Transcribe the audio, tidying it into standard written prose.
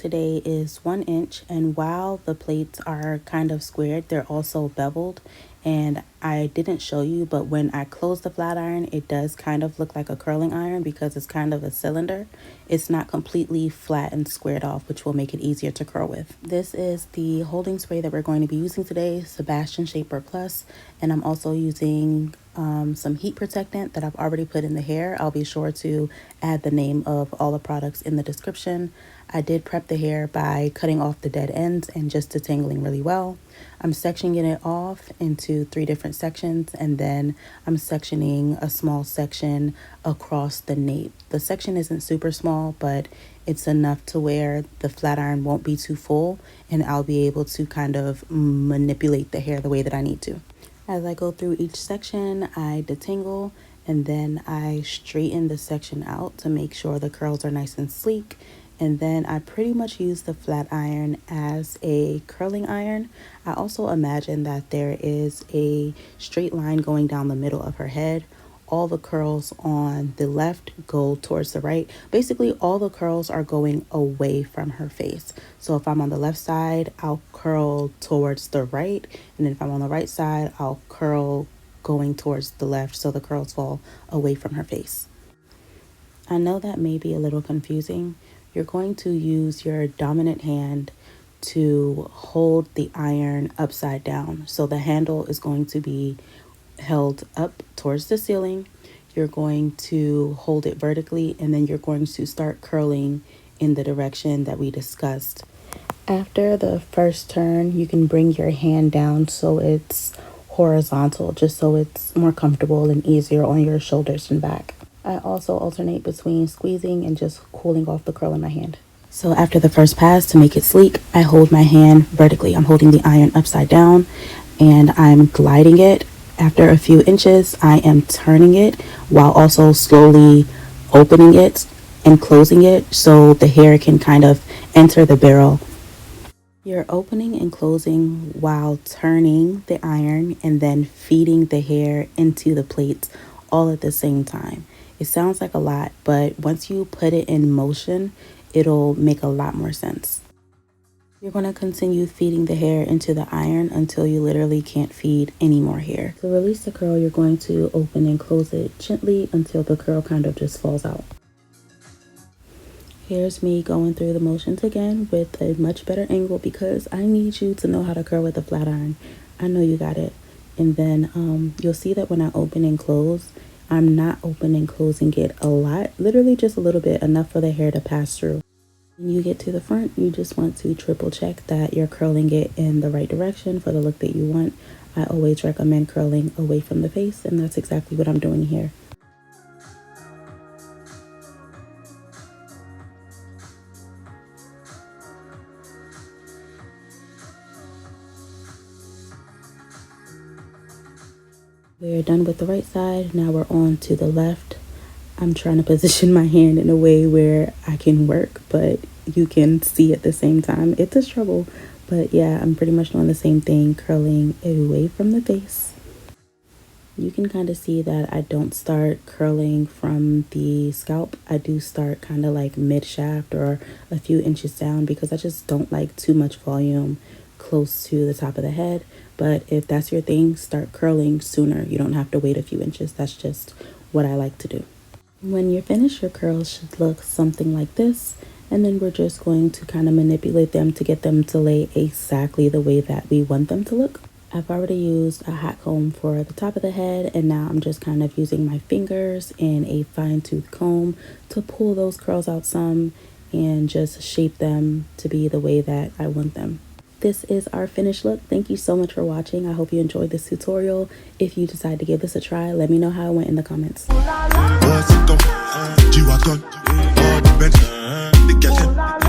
today is 1 inch, and while the plates are kind of squared, they're also beveled. And I didn't show you, but when I close the flat iron, it does kind of look like a curling iron because it's kind of a cylinder. It's not completely flat and squared off, which will make it easier to curl with. This is the holding spray that we're going to be using today, Sebastian Shaper Plus, and I'm also using some heat protectant that I've already put in the hair. I'll be sure to add the name of all the products in the description. I did prep the hair by cutting off the dead ends and just detangling really well. I'm sectioning it off into 3 different sections, and then I'm sectioning a small section across the nape. The section isn't super small, but it's enough to where the flat iron won't be too full, and I'll be able to kind of manipulate the hair the way that I need to. As I go through each section, I detangle, and then I straighten the section out to make sure the curls are nice and sleek. And then I pretty much use the flat iron as a curling iron. I also imagine that there is a straight line going down the middle of her head. All the curls on the left go towards the right. Basically, all the curls are going away from her face. So if I'm on the left side, I'll curl towards the right. And then if I'm on the right side, I'll curl going towards the left so the curls fall away from her face. I know that may be a little confusing. You're going to use your dominant hand to hold the iron upside down. So the handle is going to be held up towards the ceiling. You're going to hold it vertically, and then you're going to start curling in the direction that we discussed. After the first turn, you can bring your hand down so it's horizontal, just so it's more comfortable and easier on your shoulders and back. I also alternate between squeezing and just cooling off the curl in my hand. So after the first pass, to make it sleek, I hold my hand vertically. I'm holding the iron upside down and I'm gliding it. After a few inches, I am turning it while also slowly opening it and closing it so the hair can kind of enter the barrel. You're opening and closing while turning the iron and then feeding the hair into the plates all at the same time. It sounds like a lot, but once you put it in motion, it'll make a lot more sense. You're going to continue feeding the hair into the iron until you literally can't feed any more hair. To release the curl, you're going to open and close it gently until the curl kind of just falls out. Here's me going through the motions again with a much better angle because I need you to know how to curl with a flat iron. I know you got it. And then you'll see that when I open and close, I'm not open and closing it a lot, literally just a little bit, enough for the hair to pass through. When you get to the front, you just want to triple check that you're curling it in the right direction for the look that you want. I always recommend curling away from the face, and that's exactly what I'm doing here. We're done with the right side. Now we're on to the left. I'm trying to position my hand in a way where I can work, but you can see at the same time. It's a struggle, but yeah, I'm pretty much doing the same thing, curling away from the face. You can kind of see that I don't start curling from the scalp. I do start kind of like mid shaft or a few inches down because I just don't like too much volume close to the top of the head. But if that's your thing, start curling sooner. You don't have to wait a few inches. That's just what I like to do. When you're finished, your curls should look something like this. And then we're just going to kind of manipulate them to get them to lay exactly the way that we want them to look. I've already used a hot comb for the top of the head, and now I'm just kind of using my fingers and a fine-tooth comb to pull those curls out some and just shape them to be the way that I want them. This is our finished look. Thank you so much for watching. I hope you enjoyed this tutorial. If you decide to give this a try, let me know how it went in the comments. Tu